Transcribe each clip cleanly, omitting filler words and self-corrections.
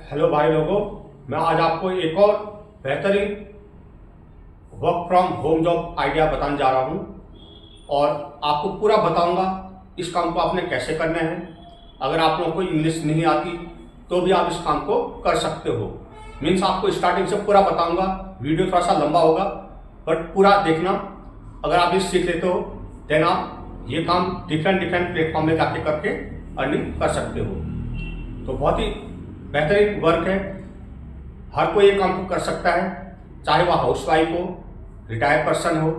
Hello भाई लोगों, मैं आज आपको एक और बेहतरीन work from home job idea बताने जा रहा हूं और आपको पूरा बताऊंगा इस काम को आपने कैसे करना है। अगर आप लोगों को इंग्लिश नहीं आती तो भी आप इस काम को कर सकते हो। मीन्स आपको स्टार्टिंग से पूरा बताऊंगा। वीडियो थोड़ा सा लंबा होगा बट पूरा देखना। अगर आप इस सीख लेते हो देन आप ये काम डिफरेंट डिफरेंट प्लेटफॉर्म में जाके करके अर्निंग कर सकते हो। तो बहुत ही बेहतरीन वर्क है। हर कोई ये काम को कर सकता है, चाहे वह हाउसवाइफ हो, रिटायर्ड पर्सन हो,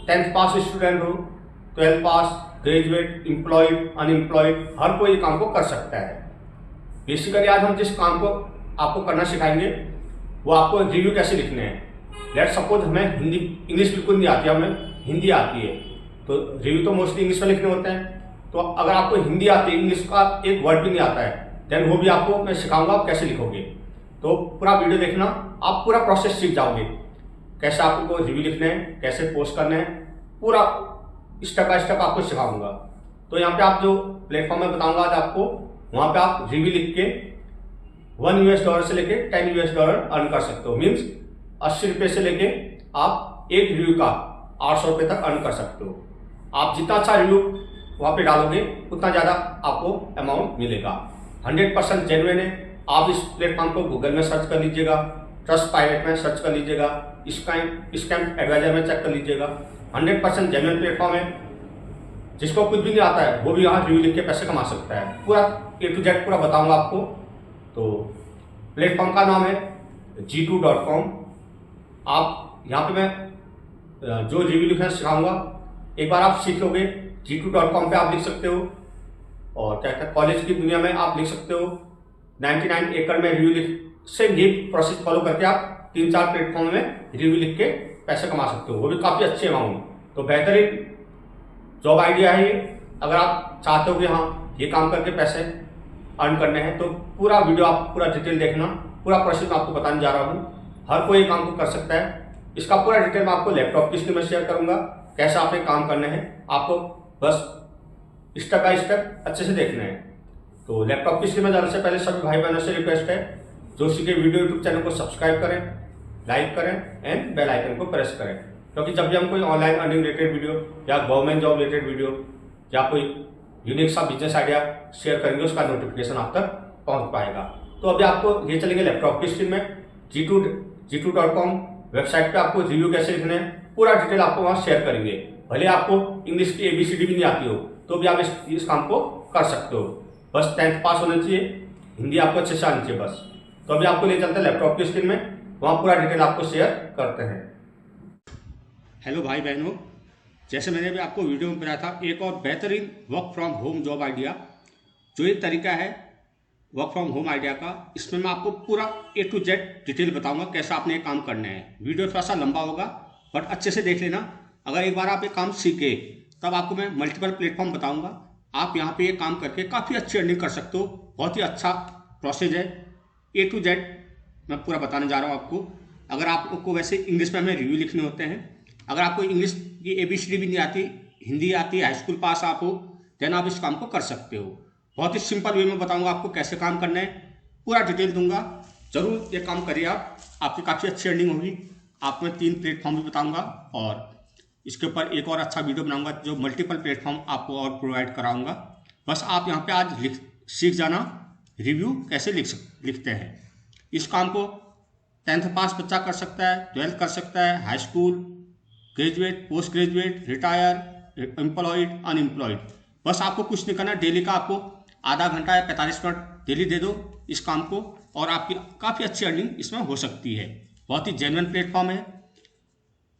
10th पास स्टूडेंट हो, 12th पास, ग्रेजुएट, एम्प्लॉयड, अनएम्प्लॉयड, हर कोई ये काम को कर सकता है। बेसिकली आज हम जिस काम को आपको करना सिखाएंगे वो आपको रिव्यू कैसे लिखने हैं। लेट सपोज हमें हिंदी इंग्लिश बिल्कुल नहीं आती, हमें हिंदी आती है तो रिव्यू तो मोस्टली इंग्लिश में लिखने होते हैं। तो अगर आपको हिंदी आती है, इंग्लिश का एक वर्ड भी नहीं आता है, देन वो भी आपको मैं सिखाऊंगा आप कैसे लिखोगे। तो पूरा वीडियो देखना, आप पूरा प्रोसेस सीख जाओगे, कैसे आपको रिव्यू लिखने हैं, कैसे पोस्ट करने हैं, पूरा स्टेप बाय स्टेप आपको सिखाऊंगा। तो यहाँ पे आप जो प्लेटफॉर्म में बताऊंगा आज आपको, वहां पे आप रिव्यू लिख के $1 से लेके $10 अर्न कर सकते हो। मीन्स 80 रुपये से लेके आप एक रिव्यू का 800 रुपये तक अर्न कर सकते हो। आप जितना अच्छा रिव्यू वहाँ पे डालोगे उतना ज़्यादा आपको अमाउंट मिलेगा। 100% जेन्युइन है। आप इस प्लेटफॉर्म को गूगल में सर्च कर लीजिएगा, ट्रस्टपाइलट में सर्च कर लीजिएगा, स्कैम एडवाइजर में चेक कर लीजिएगा। 100% जेन्युइन प्लेटफॉर्म है। जिसको कुछ भी नहीं आता है वो भी यहाँ रिव्यू लिख के पैसे कमा सकता है। पूरा A to Z पूरा बताऊंगा आपको। तो प्लेटफॉर्म का नाम है G2.com। आप यहाँ पे मैं जो रिव्यू लिखना सिखाऊंगा एक बार आप सीख लोगे, G2.com पे आप लिख सकते हो। और क्या कहते हैं, कॉलेज की दुनिया में आप लिख सकते हो। 99 एकड़ में रिव्यू लिख से ये प्रोसेस फॉलो करके आप 3-4 प्लेटफॉर्म में रिव्यू लिख के पैसे कमा सकते हो, वो भी काफ़ी अच्छे अमाउंट। तो बेहतरीन जॉब आइडिया है ये। अगर आप चाहते हो कि हाँ ये काम करके पैसे अर्न करने हैं तो पूरा वीडियो आप पूरा डिटेल देखना। पूरा प्रोसेस मैं आपको बताने जा रहा हूँ। हर कोई काम को कर सकता है। इसका पूरा डिटेल मैं आपको लैपटॉप की स्क्रीन में शेयर करूंगा, कैसे आपने काम करने हैं। आपको बस स्टेप बाय स्टेप अच्छे से देखना है। तो लैपटॉप की स्क्रीन में जाने से पहले सभी भाई बहनों से रिक्वेस्ट है, जो सीखे वीडियो यूट्यूब चैनल को सब्सक्राइब करें, लाइक करें एंड बेल आइकन को प्रेस करें। क्योंकि जब भी हम कोई ऑनलाइन अर्निंग रिलेटेड वीडियो या गवर्नमेंट जॉब रिलेटेड वीडियो या कोई यूनिक सा बिजनेस आइडिया शेयर करेंगे उसका नोटिफिकेशन आप तक पहुंच पाएगा। तो अभी आपको ये चलेंगे लैपटॉप की स्क्रीन में। G2.com वेबसाइट पे आपको रिव्यू कैसे लिखने हैं पूरा डिटेल आपको वहाँ शेयर करेंगे। भले आपको इंग्लिश की ABCD भी नहीं आती हो तो भी आप इस काम को कर सकते हो। बस 10th पास होना चाहिए, हिंदी आपको अच्छे से आनी चाहिए बस। तो अभी आपको ले चलते हैं लैपटॉप की स्क्रीन में, वहाँ पूरा डिटेल आपको शेयर करते हैं। हेलो भाई बहनों, जैसे मैंने भी आपको वीडियो में बताया था एक और बेहतरीन work from home job idea, जो ये तरीका है वर्क फ्रॉम होम आइडिया का, इसमें मैं आपको पूरा A to Z डिटेल बताऊंगा कैसे आपने ये काम करना है। वीडियो थोड़ा सा लंबा होगा बट अच्छे से देख लेना। अगर एक बार आप ये काम सीखे तब आपको मैं मल्टीपल प्लेटफॉर्म बताऊंगा। आप यहाँ पे ये काम करके काफ़ी अच्छी अर्निंग कर सकते हो। बहुत ही अच्छा प्रोसेस है। A to Z मैं पूरा बताने जा रहा हूँ आपको। अगर आपको वैसे इंग्लिश में हमें रिव्यू लिखने होते हैं, अगर आपको इंग्लिश की ABCD भी नहीं आती, हिंदी आती, हाई स्कूल पास आप हो, देन आप इस काम को कर सकते हो। बहुत ही सिंपल वे में बताऊंगा आपको कैसे काम करना है, पूरा डिटेल दूंगा। जरूर ये काम करिए आप, आपकी काफ़ी अच्छी अर्निंग होगी। आपको मैं 3 प्लेटफॉर्म भी बताऊंगा और इसके ऊपर एक और अच्छा वीडियो बनाऊंगा जो मल्टीपल प्लेटफॉर्म आपको और प्रोवाइड कराऊंगा। बस आप यहाँ पे आज सीख जाना रिव्यू कैसे लिखते हैं। इस काम को 10th पास बच्चा कर सकता है, 12th कर सकता है, high school, graduate, post graduate, retire, employed, unemployed. बस आपको कुछ नहीं करना, डेली का आपको आधा घंटा या 45 मिनट डेली दे दो इस काम को और आपकी काफ़ी अच्छी अर्निंग इसमें हो सकती है। बहुत ही जेन्युइन प्लेटफॉर्म है।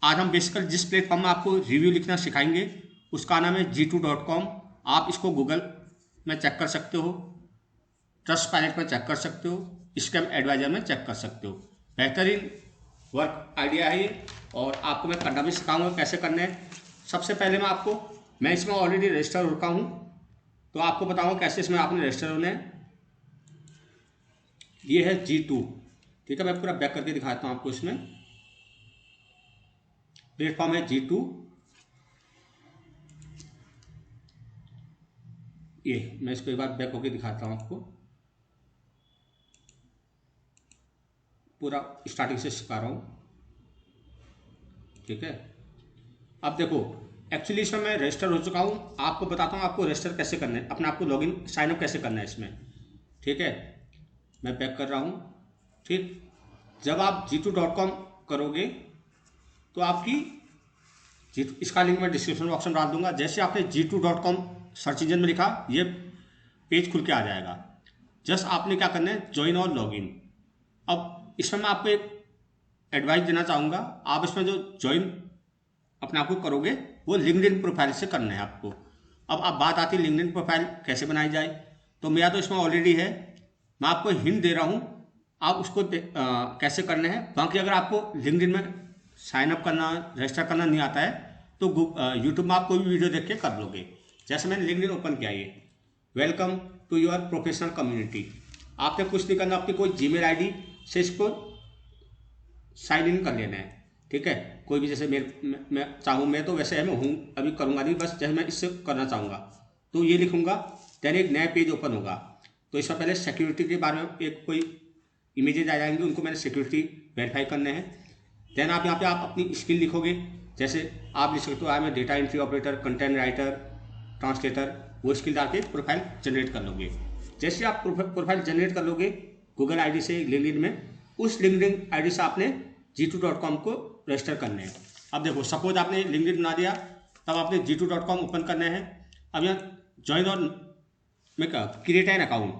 आज हम बेसिकली जिस प्लेटफॉर्म में आपको रिव्यू लिखना सिखाएंगे उसका नाम है G2.com। आप इसको गूगल में चेक कर सकते हो, ट्रस्टपाइलट में चेक कर सकते हो, स्कैम एडवाइजर में चेक कर सकते हो। बेहतरीन वर्क आइडिया है ये और आपको मैं करना भी सिखाऊंगा कैसे करना है। सबसे पहले मैं इसमें ऑलरेडी रजिस्टर हो रखा हूँ तो आपको बताऊंगा कैसे इसमें आपने रजिस्टर होना है। ये है G2, ठीक है। मैं पूरा बैक करके दिखाता हूँ आपको। इसमें प्लेटफॉर्म है G2। ये मैं इसको एक बार बैक होके दिखाता हूँ आपको। पूरा स्टार्टिंग से सिखा रहा हूँ, ठीक है। अब देखो एक्चुअली इसमें मैं रजिस्टर हो चुका हूँ, आपको बताता हूँ आपको रजिस्टर कैसे करना है, अपने आप को लॉगिन साइनअप कैसे करना है इसमें, ठीक है। मैं बैक कर रहा हूँ, ठीक। जब आप G2.com करोगे तो आपकी इसका लिंक मैं डिस्क्रिप्शन बॉक्स में डाल दूंगा। जैसे आपने G2.com सर्च इंजन में लिखा, ये पेज खुल के आ जाएगा। जस्ट आपने क्या करना है, ज्वाइन और लॉगिन। अब इसमें मैं आपको एक एडवाइस देना चाहूँगा, आप इसमें जो ज्वाइन अपने आप को करोगे वो लिंक्डइन प्रोफाइल से करना है आपको। अब बात आती है लिंक्डइन प्रोफाइल कैसे बनाई जाए, तो मेरा तो इसमें ऑलरेडी है, मैं आपको हिंट दे रहा हूँ, आप उसको कैसे करना है। बाकी अगर आपको लिंक्डइन में साइन अप करना, रजिस्टर करना नहीं आता है तो यूट्यूब में आप कोई भी वीडियो देख के कर लोगे। जैसे मैंने लिंक्डइन ओपन किया, ये welcome to your professional community, आपने कुछ नहीं करना, आपकी कोई जीमेल आईडी से इसको साइन इन कर लेना है, ठीक है। कोई भी जैसे मैं चाहूँ, मैं तो वैसे है मैं हूँ, अभी करूँगा नहीं, बस जैसे मैं इससे करना चाहूँगा तो ये लिखूँगा, देन एक नया पेज ओपन होगा। तो इसमें पहले सिक्योरिटी के बारे में एक कोई इमेजेज आ जाएंगे, उनको मैंने सिक्योरिटी वेरीफाई करने हैं। देन आप यहाँ पे आप अपनी स्किल लिखोगे, जैसे आप लिख सकते हो I am data entry operator, content writer, translator, वो स्किल डाल के प्रोफाइल जनरेट कर लोगे। जैसे आप प्रोफाइल जनरेट कर लोगे गूगल आईडी से लिंक्डइन में, उस लिंक्डइन आईडी से आपने G2.com को रजिस्टर करना है। अब देखो सपोज आपने लिंक्डइन बना दिया, तब आपने G2.com ओपन करना है। अब यहाँ ज्वाइन और में क्या create an account,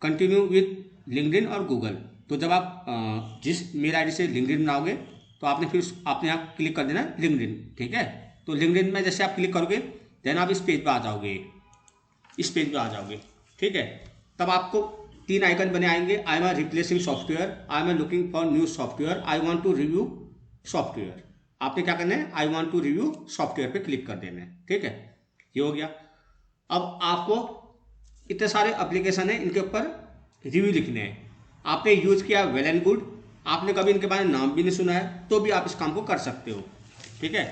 continue with LinkedIn और गूगल। तो जब आप जिस मेल आईडी से लिंक्डइन बनाओगे तो आपने फिर आपने यहाँ क्लिक कर देना लिंक्डइन, ठीक है। तो लिंक्डइन में जैसे आप क्लिक करोगे देन आप इस पेज पे आ जाओगे, इस पेज पे आ जाओगे, ठीक है। तब आपको 3 आइकन बने आएंगे, I'm replacing software, I'm looking for new software, I want to review software. आपने क्या करना है, I want to review software पे क्लिक कर देना है, ठीक है। ये हो गया। अब आपको इतने सारे एप्लीकेशन है, इनके ऊपर रिव्यू लिखने हैं। आपने यूज किया वेल एंड गुड, आपने कभी इनके बारे में नाम भी नहीं सुना है तो भी आप इस काम को कर सकते हो, ठीक है।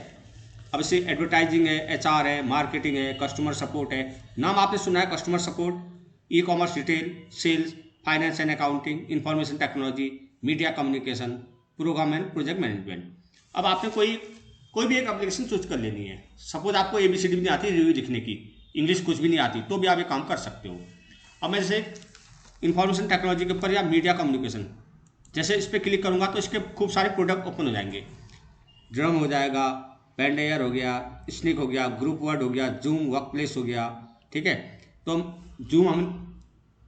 अब इससे एडवर्टाइजिंग है, HR है, मार्केटिंग है, कस्टमर सपोर्ट है, नाम आपने सुना है, customer support, e commerce, retail, sales, finance and accounting, information technology, media communication, program and project management. अब आपने कोई भी एक एप्लीकेशन चूज कर लेनी है। सपोज आपको ABCD भी नहीं आती रिव्यू लिखने की, इंग्लिश कुछ भी नहीं आती, तो भी आप ये काम कर सकते हो। अब मैं जैसे इंफॉर्मेशन टेक्नोलॉजी के ऊपर या मीडिया कम्युनिकेशन, जैसे इस पर क्लिक करूंगा तो इसके खूब सारे प्रोडक्ट ओपन हो जाएंगे। ड्रम हो जाएगा, पेंडेयर हो गया, स्निक हो गया, ग्रुप वर्ड हो गया, जूम वर्क प्लेस हो गया, ठीक है। तो जूम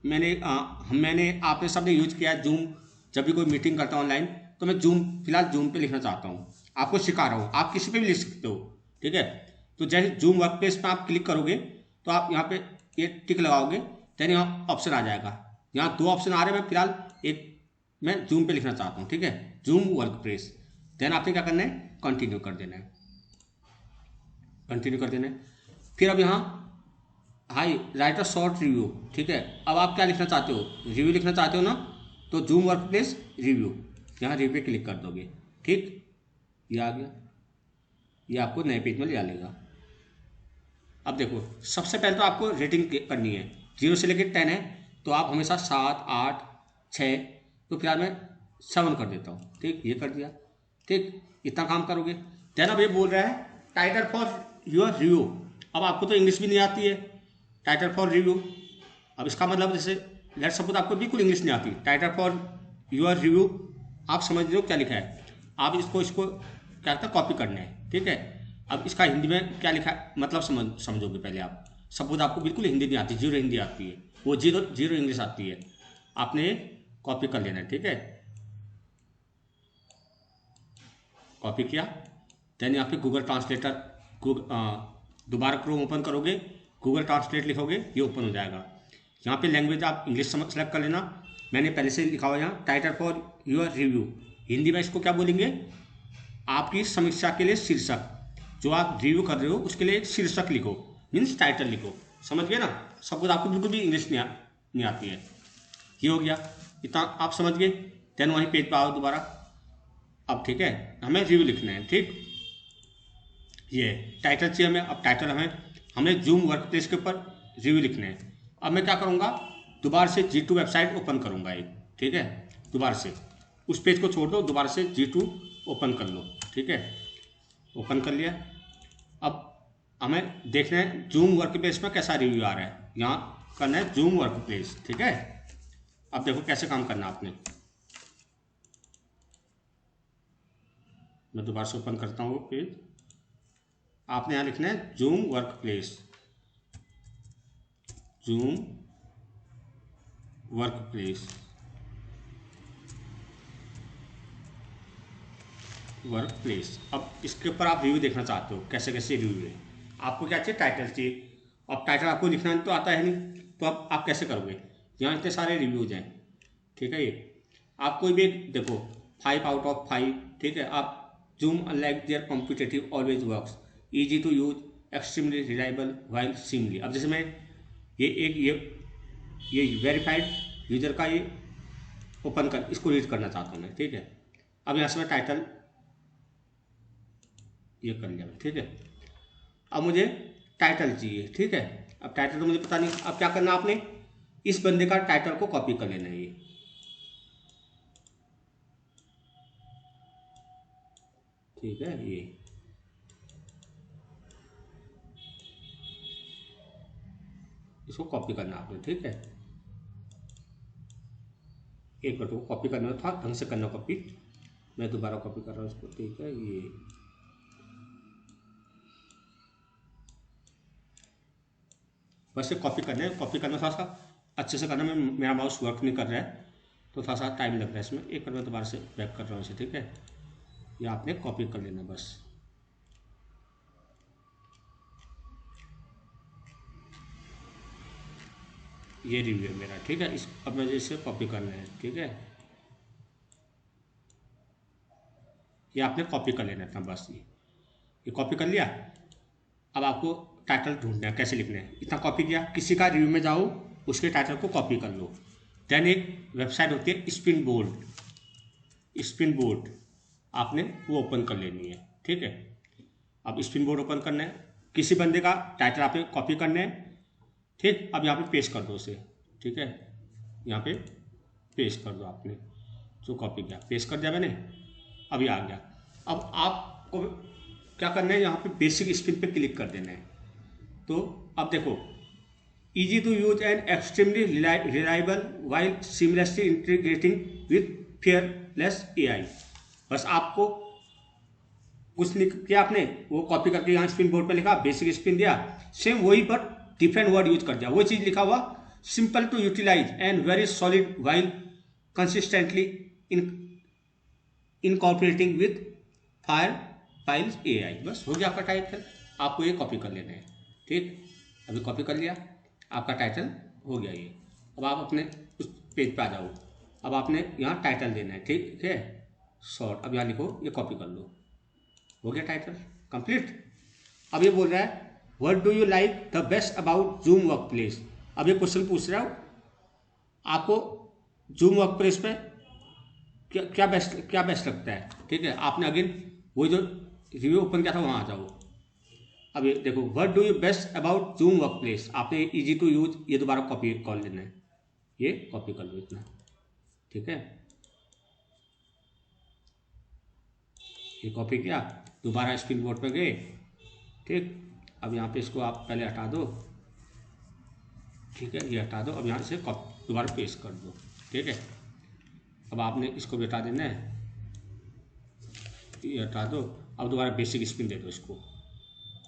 मैंने आपने सबने यूज किया है जूम। जब भी कोई मीटिंग करता हूँ ऑनलाइन तो मैं जूम, फिलहाल जूम पे लिखना चाहता हूँ, आपको सिखा रहा हूँ, आप किसी पे भी लिख सकते हो, ठीक है। तो जैसे जूम वर्क प्लेस पर आप क्लिक करोगे तो आप यहाँ पे ये टिक लगाओगे, देन यहाँ ऑप्शन आ जाएगा। यहाँ 2 ऑप्शन आ रहे हैं, मैं फिलहाल एक मैं जूम पे लिखना चाहता हूँ, ठीक है, जूम वर्क प्लेस। देन आपने क्या करना है, कंटिन्यू कर देना है, कंटिन्यू कर देना है। फिर अब यहाँ high right a short review, ठीक है। अब आप क्या लिखना चाहते हो, रिव्यू लिखना चाहते हो ना, तो जूम वर्क प्लेस रिव्यू, यहाँ रिव्यू पे क्लिक कर दोगे, ठीक। ये आ गया, ये आपको नए पेज में ले लेगा। अब देखो सबसे पहले तो आपको रेटिंग करनी है, 0 से लेकर 10 है तो आप हमेशा 7, 8, 6, तो फिलहाल मैं 7 कर देता हूँ, ठीक। ये कर दिया, ठीक, इतना काम करोगे। देन अब ये बोल रहा है टाइटल फॉर योर रिव्यू। अब आपको तो इंग्लिश भी नहीं आती है, टाइटल फॉर रिव्यू, अब इसका मतलब जैसे लेट्स सपोज आपको बिल्कुल इंग्लिश नहीं आती, टाइटल फॉर योर रिव्यू आप समझ रहे हो क्या लिखा है, आप इसको क्या कहता है कॉपी करना है, ठीक है। अब इसका हिंदी में क्या लिखा है मतलब समझोगे पहले आप। सपोज आपको बिल्कुल हिंदी नहीं आती, 0 हिंदी आती है, वो 0 इंग्लिश आती है, आपने कॉपी कर लेना है, ठीक है। कॉपी किया, देन यहाँ पे गूगल ट्रांसलेटर, दोबारा क्रोम ओपन करोगे, गूगल ट्रांसलेट लिखोगे, ये ओपन हो जाएगा। यहाँ पे लैंग्वेज आप इंग्लिश सेलेक्ट कर लेना, मैंने पहले से लिखा हुआ यहाँ title for your review. Hindi में इसको क्या बोलेंगे, आपकी समीक्षा के लिए शीर्षक, जो आप रिव्यू कर रहे हो उसके लिए एक शीर्षक लिखो, मीन्स टाइटल लिखो, समझ गए ना। सपोज आपको बिल्कुल भी इंग्लिश नहीं आती है, ये हो गया, इतना आप समझ गए। देन वहीं पेज पर आओ दोबारा, अब ठीक है हमें रिव्यू लिखना है, ठीक। ये टाइटल चाहिए हमें, अब टाइटल हमने जूम वर्क प्लेस के ऊपर रिव्यू लिखने हैं। अब मैं क्या करूँगा, दोबारा से G2 वेबसाइट ओपन करूँगा एक, ठीक है, दोबारा से उस पेज को छोड़ दो, दोबारा से G2 ओपन कर लो। ठीक है, ओपन कर लिया। अब हमें देखना है जूम वर्क प्लेस में कैसा रिव्यू आ रहा है, यहाँ करना है जूम वर्क प्लेस। ठीक है, अब देखो कैसे काम करना है आपने। मैं दोबारा से ओपन करता हूँ पेज। आपने यहाँ लिखना है zoom work place, zoom work place, work place. अब इसके ऊपर आप रिव्यू देखना चाहते हो, कैसे कैसे रिव्यू है। आपको क्या चाहिए, टाइटल चाहिए। अब टाइटल आपको लिखना तो आता है नहीं, तो अब आप कैसे करोगे, यहाँ इतने सारे रिव्यूज हैं। ठीक है, ये आप कोई भी देखो 5 आउट ऑफ 5। ठीक है, आप Zoom unlike their competitive always works, easy to use, extremely reliable while seemly. अब जैसे मैं ये वेरीफाइड यूजर का ये ओपन कर, इसको रीड करना चाहता हूँ मैं। ठीक है, अब यहाँ से मैं टाइटल ये कर लिया। ठीक है, अब मुझे टाइटल चाहिए। ठीक है, अब टाइटल तो मुझे पता नहीं, अब क्या करना आपने, इस बंदे का टाइटल को कॉपी कर लेना है ये। ठीक है, ये इसको कॉपी करना आपने। ठीक है, एक मिनट को कॉपी करना था, ढंग से करना कॉपी। मैं दोबारा कॉपी कर रहा हूँ इसको। ठीक है, ये बस ये कॉपी करना है। कॉपी करना थोड़ा सा अच्छे से करना, मेरा माउस वर्क नहीं कर रहा है तो थोड़ा सा टाइम लग रहा है इसमें। एक मिनट में दोबारा से बैक कर रहा हूँ इसे। ठीक है, ये आपने कॉपी कर लेना बस। ये रिव्यू है मेरा। ठीक है, इस अब मुझे इसे कॉपी करना है। ठीक है, ये आपने कॉपी कर लेना था बस। ये कॉपी कर लिया। अब आपको टाइटल ढूंढना है, कैसे लिखना है। इतना कॉपी किया, किसी का रिव्यू में जाओ, उसके टाइटल को कॉपी कर लो। देन एक वेबसाइट होती है स्पिन बोर्ड, स्पिन बोर्ड आपने वो ओपन कर लेनी है। ठीक है, अब स्पिन बोर्ड ओपन करना है, किसी बंदे का टाइटल आपने कॉपी करना है। ठीक, अब यहाँ पे पेस्ट कर दो उसे। ठीक है, यहाँ पे पेस्ट कर दो आपने जो कॉपी किया, पेस्ट कर दिया मैंने। अभी आ गया। अब आपको क्या करना है, यहाँ पे बेसिक स्पिन पे क्लिक कर देना है। तो अब देखो, easy to use and extremely reliable while seamlessly integrating with fearless AI. बस आपको कुछ नहीं किया आपने, वो कॉपी करके यहाँ स्पिन बोर्ड पे लिखा, बेसिक स्पिन दिया, सेम वही पर डिफरेंट वर्ड यूज कर दिया। वो चीज लिखा हुआ, simple to utilise and very solid while consistently incorporating with files AI. बस हो गया आपका टाइटल। आपको ये कॉपी कर लेना है। ठीक, अभी कॉपी कर लिया, आपका टाइटल हो गया ये। अब आप अपने उस पेज पे आ जाओ। अब आपने यहाँ टाइटल देना है। ठीक है, शॉर्ट। अब यहाँ लिखो, ये कॉपी कर लो, हो गया टाइटल कंप्लीट। अब ये बोल रहा है what do you like the best about zoom work place. अब ये क्वेश्चन पूछ रहा हूँ आपको, जूम वर्क प्लेस पे क्या बेस्ट लगता है। ठीक है, आपने अगेन वो जो रिव्यू ओपन किया था वहाँ आ जाओ। अब ये देखो, what do you best about zoom work place, आपने इजी टू यूज, ये दोबारा कॉपी कर लेना है, ये कॉपी कर लो इतना। ठीक है, ये कॉपी किया, दोबारा स्क्रीन बोर्ड पे गए। ठीक, अब यहाँ पे इसको आप पहले हटा दो। ठीक है, ये हटा दो। अब यहाँ से दोबारा पेस्ट कर दो। ठीक है, अब आपने इसको भी हटा देना है, ये हटा दो। अब दोबारा बेसिक स्पिन दे दो इसको।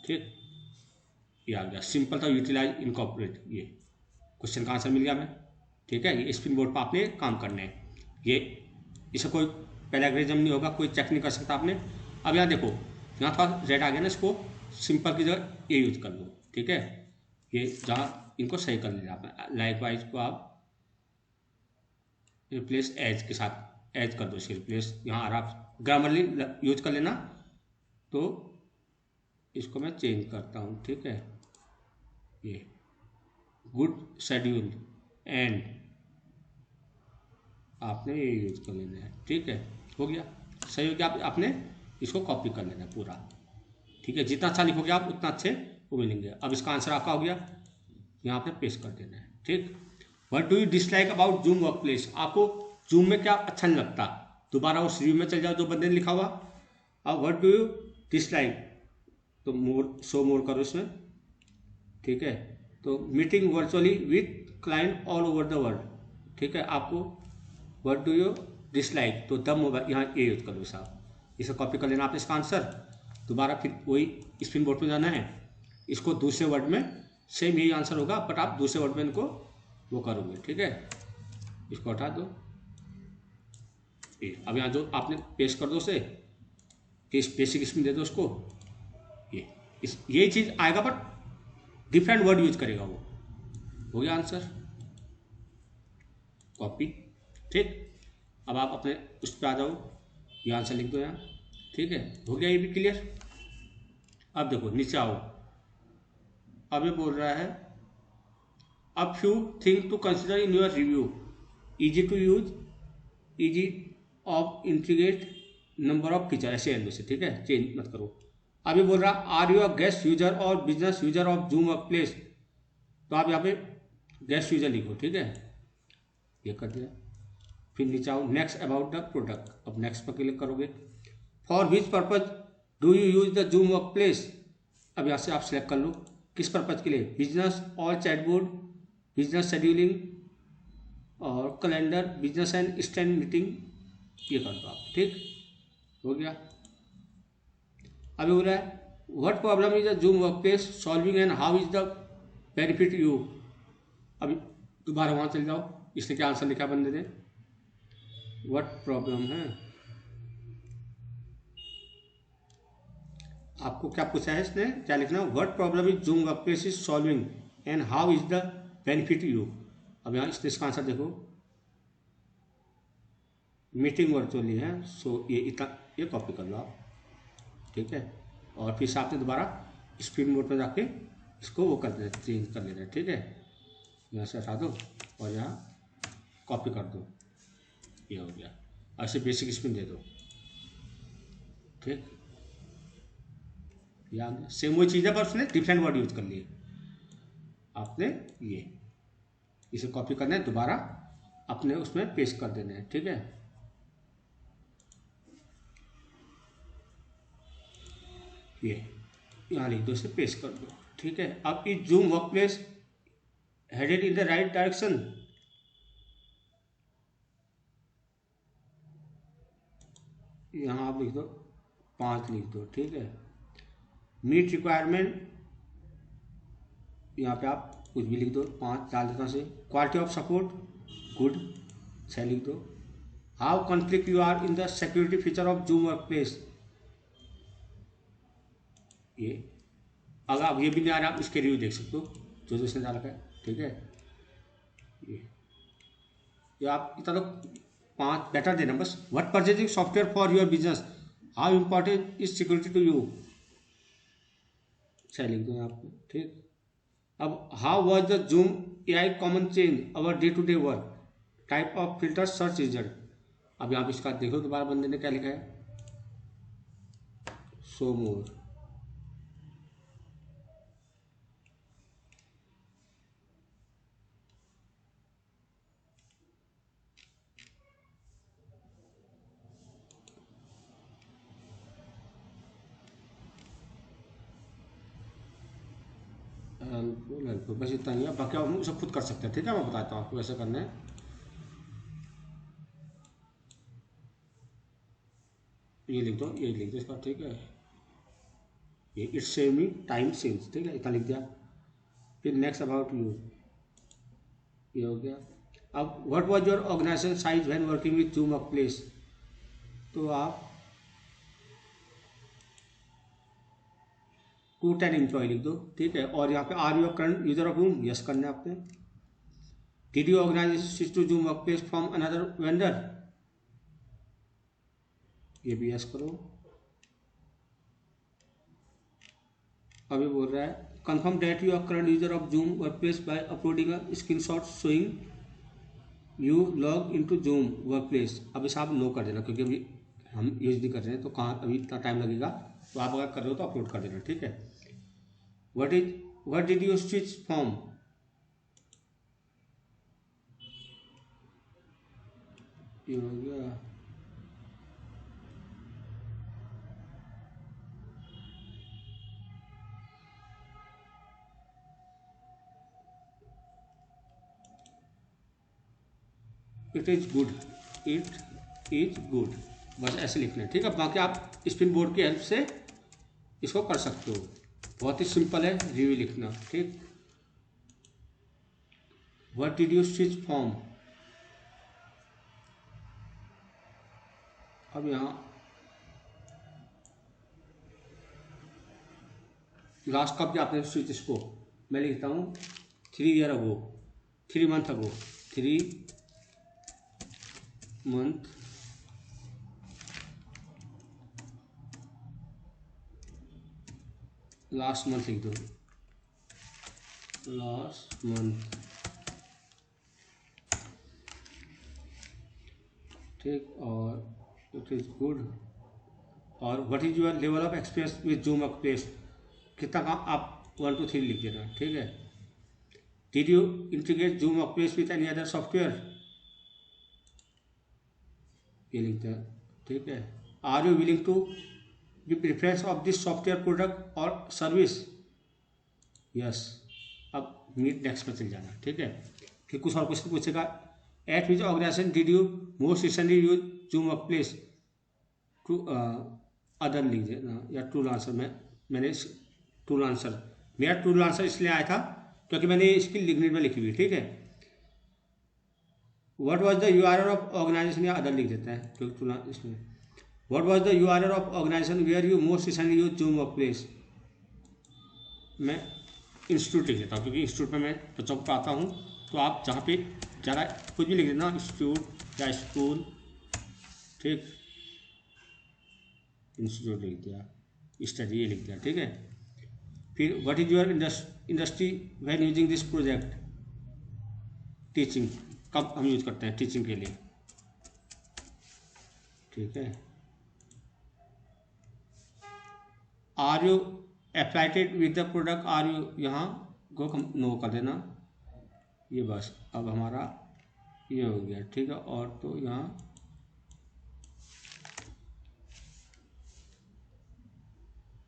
ठीक, ये आ गया, सिंपल था यूटिलाइज इनकॉर्पोरेट। ये क्वेश्चन का आंसर मिल गया हमें। ठीक है, ये स्पिन बोर्ड पर आपने काम करना है। ये इसे कोई पैराग्राफिज्म नहीं होगा, कोई चेक नहीं कर सकता आपने। अब यहाँ देखो, यहाँ थोड़ा रेड आ गया ना, इसको सिंपल की जगह ये यूज कर लो। ठीक है, ये जहाँ इनको सही कर लेना आपने। लाइक वाइज को आप रिप्लेस एज के साथ एज कर दो, इसके रिप्लेस यहाँ आ रहा, ग्रामरली यूज कर लेना। तो इसको मैं चेंज करता हूँ। ठीक है, ये गुड शेड्यूल एंड आपने ये यूज कर लेना है। ठीक है, हो गया, सही हो गया। आपने इसको कॉपी कर लेना है पूरा। ठीक है, जितना अच्छा लिखोगे आप उतना अच्छे वो मिलेंगे। अब इसका आंसर आपका हो गया, यहाँ पे पेस्ट कर देना है। ठीक, what do you dislike about zoom work place, आपको जूम में क्या अच्छा नहीं लगता, दोबारा उस रिव्यू में चल जाओ जो बंदे ने लिखा हुआ। अब व्हाट डू यू डिसलाइक, तो मोर, शो मोर करो इसमें, ठीक है। तो meeting virtually with client all over the world, ठीक है। आपको व्हाट डू यू डिसलाइक, तो द मोबाइल, यहाँ ये यूज करो साहब, इसे कॉपी कर लेना आपने इसका आंसर। दोबारा फिर वही स्पिन बोर्ड में जाना है, इसको दूसरे वर्ड में सेम यही आंसर होगा, बट आप दूसरे वर्ड में इनको वो करोगे, ठीक है। इसको हटा दो, अब यहाँ जो आपने पेस्ट कर दो उसे, बेसिक स्पिन दे दो उसको, ये चीज आएगा बट डिफरेंट वर्ड यूज करेगा वो। हो गया आंसर, कॉपी, ठीक। अब आप अपने उस पर आ जाओ, ये आंसर लिख दो यहाँ, ठीक है। हो गया ये भी क्लियर। अब देखो नीचे आओ, अब ये बोल रहा है अब few thing to consider in your review, easy to use, easy of integrate, number of feature, ऐसे एंड से, ठीक है, चेंज मत करो। अब ये बोल रहा are you a guest user or business user of Zoom work place, तो आप यहाँ पे गेस्ट यूजर लिखो, ठीक है, ये कर दिया। फिर नीचे आओ, नेक्स्ट अबाउट द प्रोडक्ट, अब नेक्स्ट पर क्लिक करोगे। For which purpose do you use the zoom work place, अब यहाँ से आप सिलेक्ट कर लो किस पर्पज के लिए, बिजनेस और चैटबोर्ड, बिजनेस शेड्यूलिंग और calendar, business and stand meeting, ये कर दो आप, ठीक हो गया। अभी हो रहा है what problem is the zoom work place solving and how is the benefit you, अभी दोबारा वहाँ चले जाओ, इसने क्या आंसर लिखा बंदे ने, व्हाट प्रॉब्लम है, आपको क्या पूछा है इसने, क्या लिखना, what problem is zoom work place is solving and how is the benefit you. अब यहाँ इसका आंसर देखो, मीटिंग वर्चुअली है, सो ये इतना, ये कॉपी कर लो आप, ठीक है। और फिर आपने दोबारा स्क्रीन मोड पर जाके इसको वो कर देना, चेंज कर लेना, ठीक है। यहाँ से हटा दो और यहाँ कॉपी कर दो, ये हो गया। ऐसे बेसिक स्पिन दे दो, ठीक, याद सेम वही चीज़ है, पर उसने डिफरेंट वर्ड यूज कर लिए। आपने ये इसे कॉपी करना है, दोबारा अपने उसमें पेस्ट कर देना है, ठीक है। ये यहाँ लिख दो, इसे पेस्ट कर दो, ठीक है। अब इस zoom work place headed in the right direction, यहाँ आप लिख दो 5 लिख दो, ठीक है। मीट रिक्वायरमेंट, यहाँ पे आप कुछ भी लिख दो, 5 डाल देता से। क्वालिटी ऑफ सपोर्ट गुड, 6 लिख दो। How conflict you are in the security feature of Zoom work place, ये अगर आप ये भी नहीं आ रहा, आप इसके रिव्यू देख सकते हो जो इसने डाला है, ठीक है। ये आप इतना तो 5 बेटर देना बस। What purchasing software for your business, how important is security to you, 6 लिख दो यहाँ पे, ठीक। अब how was the Zoom AI common change our day to day work, type of filter search result. अब यहाँ पे इसका देखो दोबारा बंदे ने क्या लिखा है, शो मोर, हेल्पफुल, बस इतना ही है, बाकी आप उसे खुद कर सकते हैं, ठीक है। मैं बताता हूँ आपको कैसे करना है, ये लिख दो, ये लिख दो इसका, ठीक है। ये it's save me time saves, ठीक है, इतना लिख दिया। फिर नेक्स्ट अबाउट यू, ये हो गया। अब what was your organisation size when working with Zoom work place, तो आप 2 10 एम्प्लॉय लिख दो, ठीक है। और यहाँ पे are you current user of Zoom, yes करना है आपने। Did you organise switch to Zoom work place from another vendor, ये भी यस करो। अभी बोल रहा है confirm that you are current user of Zoom work place by uploading a screenshot showing you log into Zoom work place. अब इसे आप नो कर देना, क्योंकि अभी हम यूज नहीं कर रहे हैं, तो कहाँ अभी इतना टाइम लगेगा, तो आप अगर कर रहे हो तो अपलोड कर देना, ठीक है। What did you switch from, ये हो गया। It is good, it is good, बस ऐसे लिखना है। ठीक है, बाकी आप स्पिन बोर्ड की हेल्प से इसको कर सकते हो। बहुत ही सिंपल है रिव्यू लिखना। ठीक, what did you switch from, अब यहाँ लास्ट कब क्या आपने स्विच, इसको मैं लिखता हूँ 3 year ago, 3 month ago, 3 month last month लिख दो, लास्ट मंथ। ठीक, और इट इज गुड, और what is your level of experience with zoom workplace, कितना काम आप 1 to 3 लिख देना। ठीक है, did you integrate Zoom workplace with any other software, ये लिखते हैं। ठीक है, are you willing to be preference of this software product और सर्विस, यस। अब मीट नेक्स्ट पर चल जाना। ठीक है, फिर कुछ और क्वेश्चन पूछेगा, at which organization did you most recently use Zoom workplace, to other लिख देना या ट्रू आंसर में। मैंने ट्रू आंसर, मेरा ट्रू आंसर इसलिए आया था क्योंकि मैंने इसकी लिखने में लिखी हुई। ठीक है, what was the URL of organization, या अदर लिख देता है क्योंकि इसमें what was the URL of organization where you most recently use Zoom workplace, मैं इंस्टीट्यूट लिख देता हूँ क्योंकि इंस्टीट्यूट में मैं बच्चों को पढ़ाता हूँ। तो आप जहाँ पे ज़्यादा कुछ भी लिख देना, इंस्टीट्यूट या स्कूल। ठीक, इंस्टीट्यूट लिख दिया, स्टडी ये लिख दिया। ठीक है, फिर what is your industry when using this project, teaching, कब हम यूज करते हैं टीचिंग के लिए। ठीक है, are you delighted with the product, are you, यहाँ को नो कर देना, ये बस अब हमारा ये हो गया। ठीक है, और तो यहाँ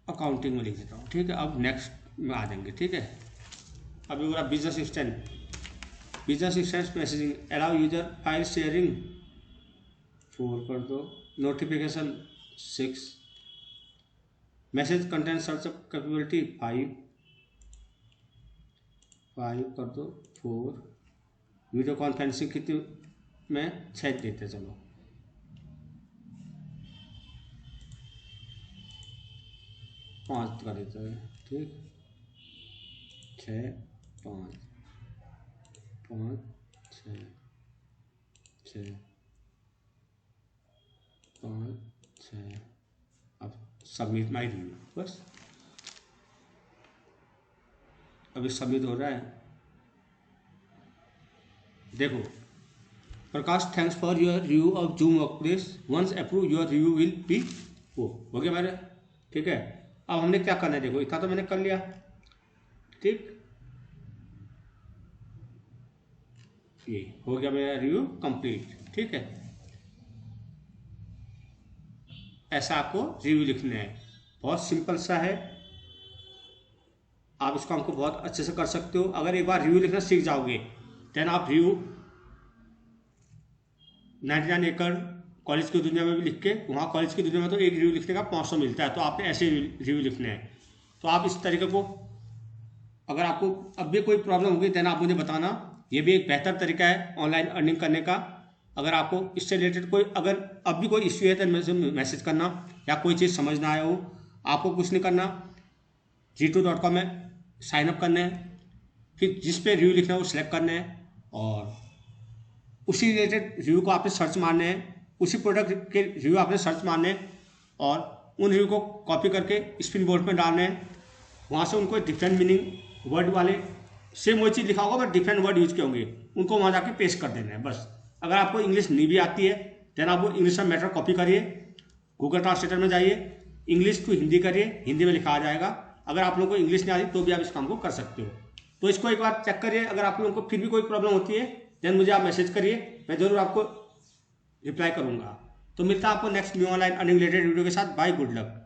अकाउंटिंग में लिख देता हूँ। ठीक है, अब नेक्स्ट में आ जाएंगे। ठीक है, अभी पूरा business assistant, business assistant messaging, allow user file sharing 4 कर दो, notification 6, message content search capability 5 कर दो, 4, वीडियो कॉन्फ्रेंसिंग कितनी में 6 देते, चलो 5 कर देते हैं। ठीक, 6 5 5 6 6 5 6, अब सबमिट माई रिव्यू, बस अभी सबमिट हो रहा है। देखो, प्रकाश thanks for your review of Zoom workplace, once approve your review will be, हो गया मेरे। ठीक है, अब हमने क्या करना है, देखो इतना तो मैंने कर लिया। ठीक, ये हो गया मेरा रिव्यू कंप्लीट। ठीक है, ऐसा आपको रिव्यू लिखना है, बहुत सिंपल सा है, आप इस काम को बहुत अच्छे से कर सकते हो। अगर एक बार रिव्यू लिखना सीख जाओगे देन आप रिव्यू 99 एकड़ कॉलेज की दुनिया में भी लिख के, वहाँ कॉलेज की दुनिया में तो एक रिव्यू लिखने का 500 मिलता है, तो आपने ऐसे रिव्यू लिखने हैं। तो आप इस तरीके को, अगर आपको अब भी कोई प्रॉब्लम होगी देन आप मुझे बताना, ये भी एक बेहतर तरीका है ऑनलाइन अर्निंग करने का। अगर आपको इससे रिलेटेड कोई, अगर अब भी कोई इश्यू है तो मुझे मैसेज करना, या कोई चीज़ समझ ना आया हो, आपको कुछ नहीं करना, G2.com में साइनअप करना है, फिर जिस पे रिव्यू लिखना है वो सिलेक्ट करना है, और उसी रिलेटेड रिव्यू को आपने सर्च मारने हैं, उसी प्रोडक्ट के रिव्यू आपने सर्च मारने हैं, और उन रिव्यू को कॉपी करके स्पिन बोर्ड में डालने हैं। वहाँ से उनको डिफरेंट मीनिंग वर्ड वाले, सेम वही चीज़ लिखा होगा बट डिफरेंट वर्ड यूज किए होंगे, उनको वहाँ जाके पेस्ट कर देना है बस। अगर आपको इंग्लिश नहीं भी आती है देन आप वो इंग्लिश में मैटर कॉपी करिए, गूगल ट्रांसलेटर में जाइए, इंग्लिश टू हिंदी करिए, हिंदी में लिखा आ जाएगा। अगर आप लोगों को इंग्लिश नहीं आती तो भी आप इस काम को कर सकते हो। तो इसको एक बार चेक करिए, अगर आप लोगों को फिर भी कोई प्रॉब्लम होती है देन मुझे आप मैसेज करिए, मैं जरूर आपको रिप्लाई करूंगा। तो मिलता है आपको next new online earning related video के साथ। Bye, good luck.